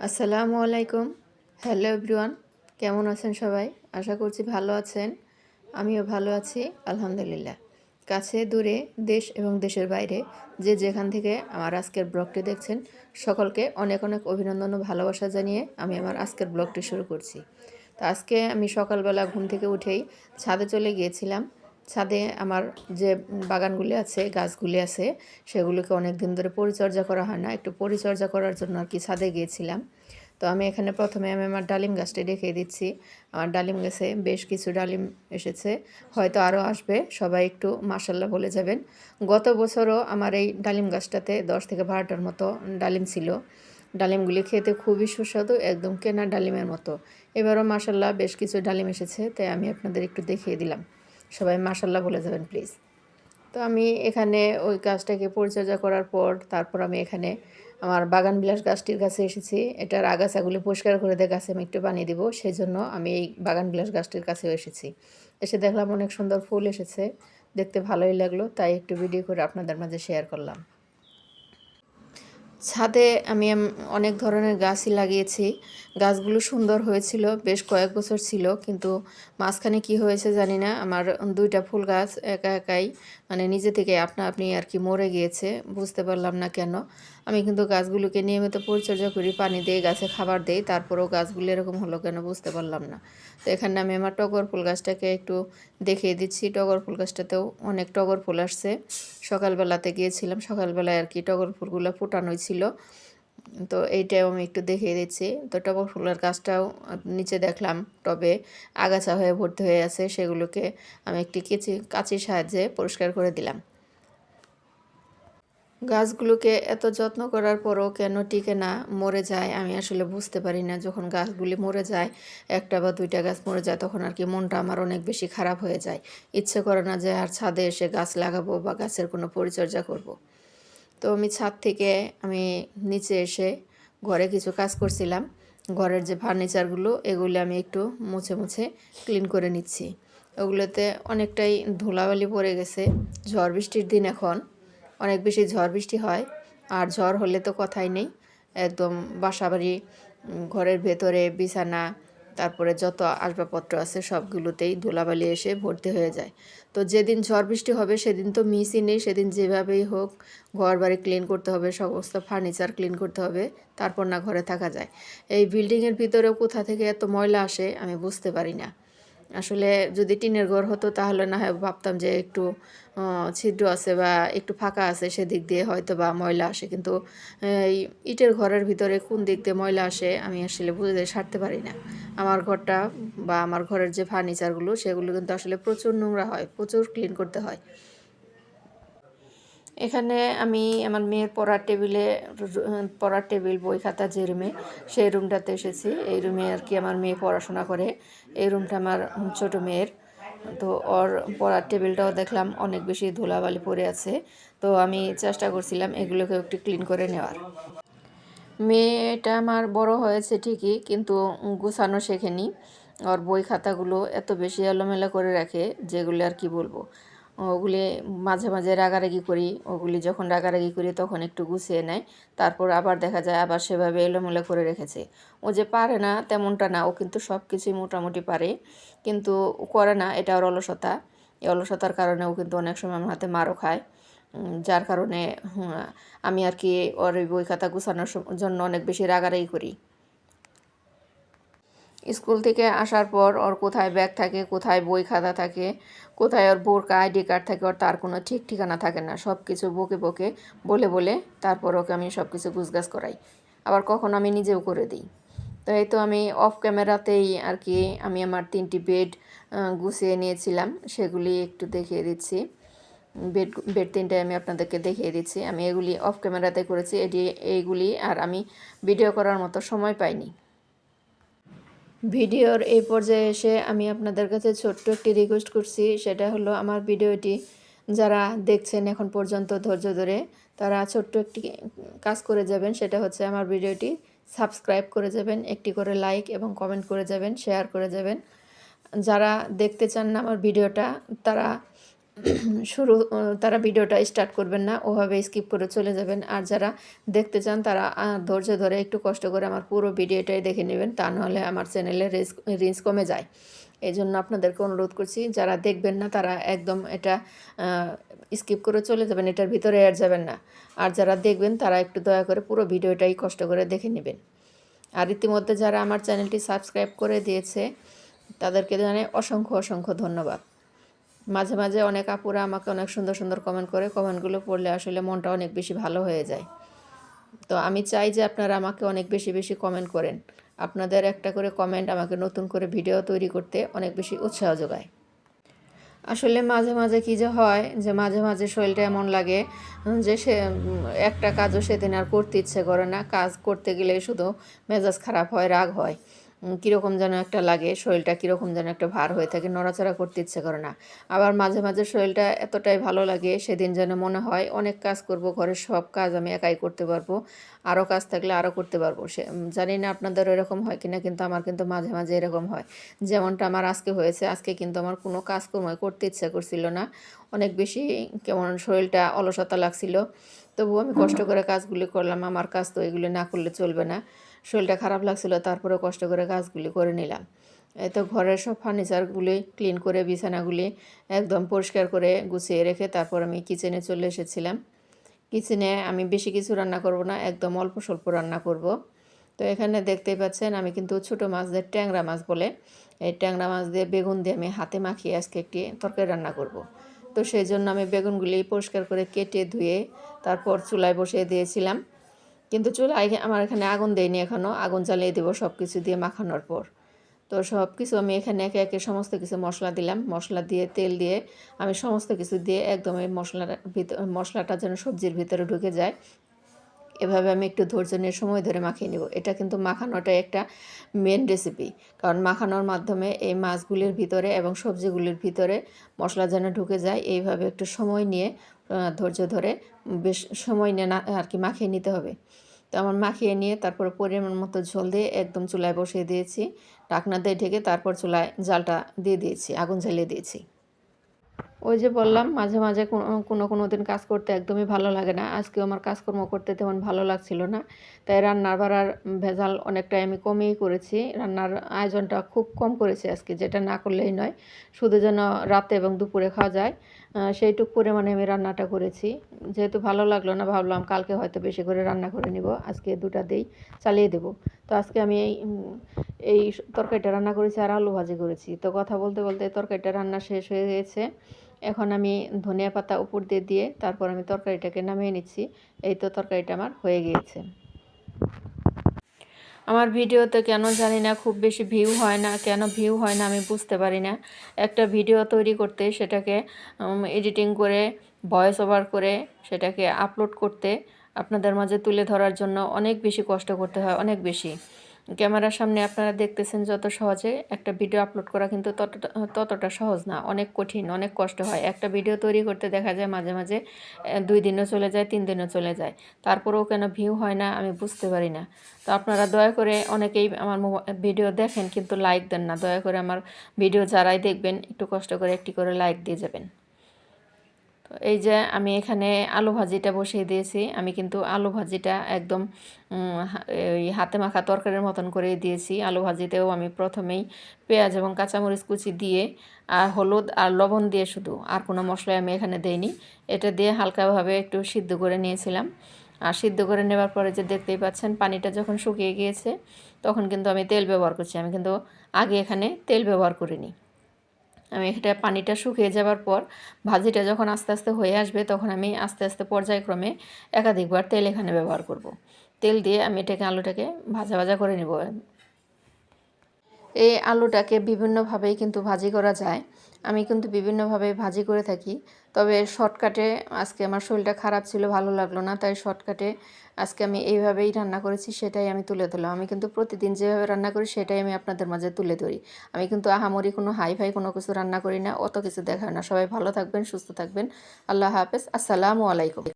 আসসালামু আলাইকুম। Hello everyone, কেমন আছেন সবাই? আশা করছি ভালো আছেন। আমিও ভালো আছি আলহামদুলিল্লাহ। কাছে দূরে, দেশ এবং দেশের বাইরে যে যেখান থেকে আমার আজকের ব্লগটি দেখছেন, সকলকে অনেক অনেক অভিনন্দন ও ভালোবাসা জানিয়ে আমি আমার আজকের ব্লগটি শুরু করছি। তো আজকে আমি সকালবেলা ঘুম থেকে উঠেই ছাদে চলে গিয়েছিলাম। ছাদে আমার যে বাগানগুলি আছে, গাছগুলি আছে, সেগুলোকে অনেক দিন ধরে পরিচর্যা করা হয় না। একটু পরিচর্যা করার জন্য আর কি ছাদে গিয়েছিলাম। তো আমি এখানে প্রথমে আমার ডালিম গাছটি রেখে দিচ্ছি। আমার ডালিম গাছে বেশ কিছু ডালিম এসেছে, হয়তো আরও আসবে। সবাই একটু মাশাল্লাহ বলে যাবেন। গত বছরও আমার এই ডালিম গাছটাতে 10 থেকে 12টার মতো ডালিম ছিল। ডালিমগুলি খেতে খুবই সুস্বাদু, একদম কেনা ডালিমের মতো। এবারও মাশাল্লাহ বেশ কিছু ডালিম এসেছে, তাই আমি আপনাদের একটু দেখিয়ে দিলাম। সবাই মাশাল্লাহ বলে যাবেন প্লিজ। তো আমি এখানে ওই গাছটাকে পরিচর্যা করার পর তারপর আমি এখানে আমার বাগান বিলাস গাছটির কাছে এসেছি। এটার আগাছাগুলি পরিষ্কার করে দিয়ে গাছে আমি একটু পানি দিব, সেই জন্য আমি এই বাগান বিলাস গাছটির কাছেও এসেছি। এসে দেখলাম অনেক সুন্দর ফুল এসেছে, দেখতে ভালোই লাগলো, তাই একটু ভিডিও করে আপনাদের মাঝে শেয়ার করলাম। ছাদে আমি অনেক ধরনের গাছই লাগিয়েছি। গাছগুলো সুন্দর হয়েছিল, বেশ কয়েক বছর ছিল, কিন্তু মাঝখানে কি হয়েছে জানি না, আমার 2টা ফুল গাছ একা একাই মানে নিজে থেকে আপনা আপনি আর কি মরে গিয়েছে, বুঝতে পারলাম না কেন। আমি কিন্তু গাছগুলোকে নিয়মিত পরিচর্যা করি, পানি দিই, গাছে খাবার দেই, তারপরেও গাছগুলো এরকম হলো কেন বুঝতে পারলাম না। তো এখানে আমি আমার টগর ফুল গাছটাকে একটু দেখিয়ে দিচ্ছি। টগর ফুল গাছটাতেও অনেক টগর ফুল আসছে। সকালবেলাতে গিয়েছিলাম, সকালবেলায় আর কি টগর ফুলগুলো ফোটানোই ছিল। তো এইটাও আমি একটু দেখিয়ে দিচ্ছি। তো টগর ফুলের গাছটাও নিচে দেখলাম টবে আগাছা হয়ে ভর্তি হয়ে আছে, সেগুলোকে আমি একটি কাঁচির সাহায্যে পরিষ্কার করে দিলাম। গাছগুলোকে এত যত্ন করার পরও কেন টিকে না, মরে যায়, আমি আসলে বুঝতে পারি না। যখন গাছগুলি মরে যায়, 1টা বা 2টা গাছ মরে যায়, তখন আর কি মনটা আমার অনেক বেশি খারাপ হয়ে যায়। ইচ্ছে করে না যে আর ছাদে এসে গাছ লাগাবো বা গাছের কোনো পরিচর্যা করব। তো আমি ছাদ থেকে আমি নিচে এসে ঘরে কিছু কাজ করছিলাম। ঘরের যে ফার্নিচারগুলো, এগুলো আমি একটু মুছে মুছে ক্লিন করে নিচ্ছি। ওগুলোতে অনেকটাই ধুলাবালি পড়ে গেছে। ঝড় বৃষ্টির দিন এখন, অনেক বেশি ঝড় বৃষ্টি হয়। আর ঝড় হলে তো কথাই নেই, একদম বাসাবাড়ি, ঘরের ভেতরে বিছানা, তারপরে যত আসবাবপত্র আছে সবগুলোতেই ধুলাবালি এসে ভর্তি হয়ে যায়। তো যেদিন ঝড় বৃষ্টি হবে সেদিন তো মিসই নেই, সেদিন যেভাবেই হোক ঘর বাড়ি ক্লিন করতে হবে, সমস্ত ফার্নিচার ক্লিন করতে হবে, তারপর না ঘরে থাকা যায়। এই বিল্ডিংয়ের ভিতরেও কোথা থেকে এত ময়লা আসে আমি বুঝতে পারি না। আসলে যদি টিনের ঘর হতো তাহলে না হয় ভাবতাম যে একটু ছিদ্র আছে বা একটু ফাঁকা আছে, সেদিক দিয়ে হয়তো বা ময়লা আসে, কিন্তু এই ইটের ঘরের ভিতরে কোন দিক দিয়ে ময়লা আসে আমি আসলে বুঝে সারতে পারি না। আমার ঘরটা বা আমার ঘরের যে ফার্নিচারগুলো, সেগুলো কিন্তু আসলে প্রচুর নোংরা হয়, প্রচুর ক্লিন করতে হয়। এখানে আমি আমার মেয়ের পড়ার টেবিল বই খাতা যে রুমে, সেই রুমটাতে এসেছি। এই রুমে আর কি আমার মেয়ে পড়াশোনা করে। এই রুমটা আমার ছোট মেয়ের। তো ওর পড়ার টেবিলটাও দেখলাম অনেক বেশি ধুলাবালি পড়ে আছে। তো আমি চেষ্টা করছিলাম এগুলোকে একটু ক্লিন করে নেওয়ার। মেয়েটা আমার বড় হয়েছে ঠিকই, কিন্তু গুছানো শেখেনি। ওর বই খাতাগুলো এত বেশি এলোমেলো করে রাখে, যেগুলি আর কি বলবো। ওগুলি মাঝে মাঝে রাগারাগি করি, ওগুলি যখন রাগারাগি করি তখন একটু গুছিয়ে নেয়, তারপর আবার দেখা যায় আবার সেভাবে এলোমেলো করে রেখেছে। ও যে পারে না তেমনটা না, ও কিন্তু সব কিছুই মোটামুটি পারে, কিন্তু করে না, এটা ওর অলসতা। এই অলসতার কারণে ও কিন্তু অনেক সময় আমার হাতে মারও খায়। যার কারণে আমি আর কি ওর ওই বই খাতা গুছানোর জন্য অনেক বেশি রাগারাগি করি। স্কুল থেকে আসার পর ওর কোথায় ব্যাগ থাকে, কোথায় বই খাতা থাকে, কোথায় ওর বোরকা আইডি কার্ড থাকে, ওর তার কোনো ঠিক ঠিকানা থাকে না। সব কিছু বকে বকে বলে বলে তারপর ওকে আমি সব কিছু গুছগাছ করাই, আবার কখনো আমি নিজেও করে দিই। তো এই তো আমি অফ ক্যামেরাতেই আর কি আমি আমার 3টি বেড গুছিয়ে নিয়েছিলাম, সেগুলি একটু দেখিয়ে দিচ্ছি। বেড বেড 3টায় আমি আপনাদেরকে দেখিয়ে দিচ্ছি। আমি এগুলি অফ ক্যামেরাতে করেছি, এইগুলি আর আমি ভিডিও করার মতো সময় পাইনি। ভিডিওর এই পর্যায়ে এসে আমি আপনাদের কাছে ছোট্ট একটি রিকোয়েস্ট করছি, সেটা হলো আমার ভিডিওটি যারা দেখছেন এখন পর্যন্ত ধৈর্য ধরে, তারা ছোট্ট একটি কাজ করে যাবেন। সেটা হচ্ছে আমার ভিডিওটি সাবস্ক্রাইব করে যাবেন, একটি করে লাইক এবং কমেন্ট করে যাবেন, শেয়ার করে যাবেন। যারা দেখতে চান না আমার ভিডিওটা, তারা তারা ভিডিওটা স্টার্ট করবেন না, ওভাবে স্কিপ করে চলে যাবেন। আর যারা দেখতে চান তারা ধৈর্য ধরে একটু কষ্ট করে আমার পুরো ভিডিওটাই দেখে নেবেন, তা নাহলে আমার চ্যানেলে রিচ কমে যায়। এই জন্য আপনাদেরকে অনুরোধ করছি, যারা দেখবেন না তারা একদম এটা স্কিপ করে চলে যাবেন, এটার ভিতরে আর যাবেন না। আর যারা দেখবেন তারা একটু দয়া করে পুরো ভিডিওটাই কষ্ট করে দেখে নেবেন। আর ইতিমধ্যে যারা আমার চ্যানেলটি সাবস্ক্রাইব করে দিয়েছে তাদেরকে জানাই অসংখ্য অসংখ্য ধন্যবাদ। মাঝে মাঝে অনেক আপুরা আমাকে অনেক সুন্দর সুন্দর কমেন্ট করে, কমেন্টগুলো পড়লে আসলে মনটা অনেক বেশি ভালো হয়ে যায়। তো আমি চাই যে আপনারা আমাকে অনেক বেশি বেশি কমেন্ট করেন। আপনাদের একটা করে কমেন্ট আমাকে নতুন করে ভিডিও তৈরি করতে অনেক বেশি উৎসাহ যোগায়। আসলে মাঝে মাঝে কী যে হয় যে মাঝে মাঝে শরীরটা এমন লাগে যে একটা কাজও সেদিন আর করতে ইচ্ছে করে না, কাজ করতে গেলে শুধু মেজাজ খারাপ হয়, রাগ হয়, কীরকম যেন একটা লাগে, শরীরটা কীরকম যেন একটা ভার হয়ে থাকে, নড়াচড়া করতে ইচ্ছে করে না। আবার মাঝে মাঝে শরীরটা এতটাই ভালো লাগে সেদিন যেন মনে হয় অনেক কাজ করব, ঘরের সব কাজ আমি একাই করতে পারবো, আরও কাজ থাকলে আরও করতে পারবো। জানি না আপনাদের এরকম হয় কিনা, কিন্তু আমার কিন্তু মাঝে মাঝে এরকম হয়। যেমনটা আমার আজকে হয়েছে, আজকে কিন্তু আমার কোনো কাজকর্ম করতে ইচ্ছা করছিল না, অনেক বেশি কেমন শরীরটা অলসতা লাগছিল। তবুও আমি কষ্ট করে কাজগুলি করলাম, আমার কাজ তো এগুলি না করলে চলবে না, শরীরটা খারাপ লাগছিল, তারপরে কষ্ট করে কাজগুলি করে নিলাম। এই তো ঘরের সব ফার্নিচারগুলি ক্লিন করে, বিছানাগুলি একদম পরিষ্কার করে গুছিয়ে রেখে তারপর আমি কিচেনে চলে এসেছিলাম। কিচেনে আমি বেশি কিছু রান্না করব না, একদম অল্প স্বল্প রান্না করব। তো এখানে দেখতেই পাচ্ছেন আমি কিন্তু ছোটো মাছদের ট্যাংরা মাছ বলে, এই ট্যাংরা মাছ দিয়ে বেগুন দিয়ে আমি হাতে মাখিয়ে আজকে একটি তরকারি রান্না করব। তো সেই জন্য আমি বেগুনগুলি পরিষ্কার করে কেটে ধুয়ে তারপর চুলায় বসিয়ে দিয়েছিলাম। কিন্তু চুলায় আমার এখানে আগুন দেয়নি এখনও, আগুন জ্বালিয়ে দেবো সব কিছু দিয়ে মাখানোর পর। তো সব কিছু আমি এখানে একে একে সমস্ত কিছু মশলা দিলাম, মশলা দিয়ে তেল দিয়ে আমি সমস্ত কিছু দিয়ে একদম এই মশলাটা যেন সবজির ভিতরে ঢুকে যায়, এভাবে আমি একটু ধৈর্য নিয়ে সময় ধরে মাখিয়ে নেব। এটা কিন্তু মাখানোটাই একটা মেন রেসিপি, কারণ মাখানোর মাধ্যমে এই মাছগুলির ভিতরে এবং সবজিগুলির ভিতরে মশলা যেন ঢুকে যায়, এইভাবে একটু সময় নিয়ে ধৈর্য ধরে বেশ সময় নিয়ে না আর কি মাখিয়ে নিতে হবে। তো আমার মাখিয়ে নিয়ে তারপরে পরিমাণ মতো ঝোল দিয়ে একদম চুলায় বসিয়ে দিয়েছি, ঢাকনা দিয়ে ঢেকে তারপর চুলায় জালটা দিয়ে দিয়েছি, আগুন জ্বালিয়ে দিয়েছি। ওই যে বললাম মাঝে মাঝে কোনো দিন কাজ করতে একদমই ভালো লাগে না, আজকেও আমার কাজকর্ম করতে তেমন ভালো লাগছিল না, তাই রান্নার বাড়ার ভেজাল অনেকটাই আমি কমিয়ে করেছি, রান্নার আয়োজনটা খুব কম করেছি আজকে, যেটা না করলেই নয়, শুধু যেন রাতে এবং দুপুরে খাওয়া যায় সেইটুক পরিমাণে আমি রান্নাটা করেছি। যেহেতু ভালো লাগলো না, ভাবলাম কালকে হয়তো বেশি করে রান্না করে নিব, আজকে দুটা দিয়েই চালিয়ে দেব। তো আজকে আমি এই তরকারিটা রান্না করেছি আর আলু ভাজি করেছি। তো কথা বলতে বলতে তরকারিটা রান্না শেষ হয়ে গিয়েছে, এখন আমি ধনিয়া পাতা উপর দিয়ে দিয়ে তারপর আমি তরকারিটাকে নামিয়ে নিচ্ছি। এই তো তরকারিটা আমার হয়ে গিয়েছে। আমার ভিডিওতে কেন জানি না খুব বেশি ভিউ হয় না, কেন ভিউ হয় না আমি বুঝতে পারি না। একটা ভিডিও তৈরি করতে, সেটাকে এডিটিং করে, ভয়েস ওভার করে, সেটাকে আপলোড করতে, আপনাদের মাঝে তুলে ধরার জন্য অনেক বেশি কষ্ট করতে হয়, অনেক বেশি। ক্যামেরার সামনে আপনারা দেখতেছেন যত সহজে, একটা ভিডিও আপলোড করা কিন্তু ততটা সহজ না, অনেক কঠিন, অনেক কষ্ট হয়। একটা ভিডিও তৈরি করতে দেখা যায় মাঝে মাঝে 2 দিনও চলে যায়, 3 দিনও চলে যায়, তারপরেও কেন ভিউ হয় না আমি বুঝতে পারি না। তো আপনারা দয়া করে, অনেকেই আমার ভিডিও দেখেন কিন্তু লাইক দেন না, দয়া করে আমার ভিডিও যারাই দেখবেন একটু কষ্ট করে একটি করে লাইক দিয়ে যাবেন। তো এই যে আমি এখানে আলু ভাজিটা বসিয়ে দিয়েছি, আমি কিন্তু আলু ভাজিটা একদম ওই হাতে মাখা তরকারির মতন করে দিয়েছি। আলু ভাজিতেও আমি প্রথমেই পেঁয়াজ এবং কাঁচামরিচ কুচি দিয়ে আর হলুদ আর লবণ দিয়ে, শুধু আর কোনো মশলা আমি এখানে দেইনি, এটা দিয়ে হালকাভাবে একটু সিদ্ধ করে নিয়েছিলাম। আর সিদ্ধ করে নেওয়ার পরে যে দেখতেই পাচ্ছেন পানিটা যখন শুকিয়ে গিয়েছে, তখন কিন্তু আমি তেল ব্যবহার করছি, আমি কিন্তু আগে এখানে তেল ব্যবহার করিনি। আমি এটা পানিটা শুকিয়ে যাওয়ার পর ভাজিটা যখন আস্তে আস্তে হয়ে আসবে, তখন আমি আস্তে আস্তে পর্যায়ক্রমে একাধিকবার তেল এখানে ব্যবহার করব। তেল দিয়ে আমি এটাকে আলুটাকে ভাজা ভাজা করে নেব। এই আলুটাকে বিভিন্নভাবেই কিন্তু ভাজি করা যায়, আমি কিন্তু বিভিন্নভাবে ভাজি করে থাকি, তবে শর্টকাটে আজকে আমার শরীরটা খারাপ ছিল, ভালো লাগলো না, তাই শর্টকাটে আজকে আমি এইভাবেই রান্না করেছি, সেটাই আমি তুলে ধরলাম। আমি কিন্তু প্রতিদিন যেভাবে রান্না করি সেটাই আমি আপনাদের মাঝে তুলে ধরি, আমি কিন্তু আহামরি কোনো হাই কোনো কিছু রান্না করি না, অত কিছু দেখায় না। সবাই ভালো থাকবেন, সুস্থ থাকবেন, আল্লাহ হাফেজ, আসসালামু আলাইকুম।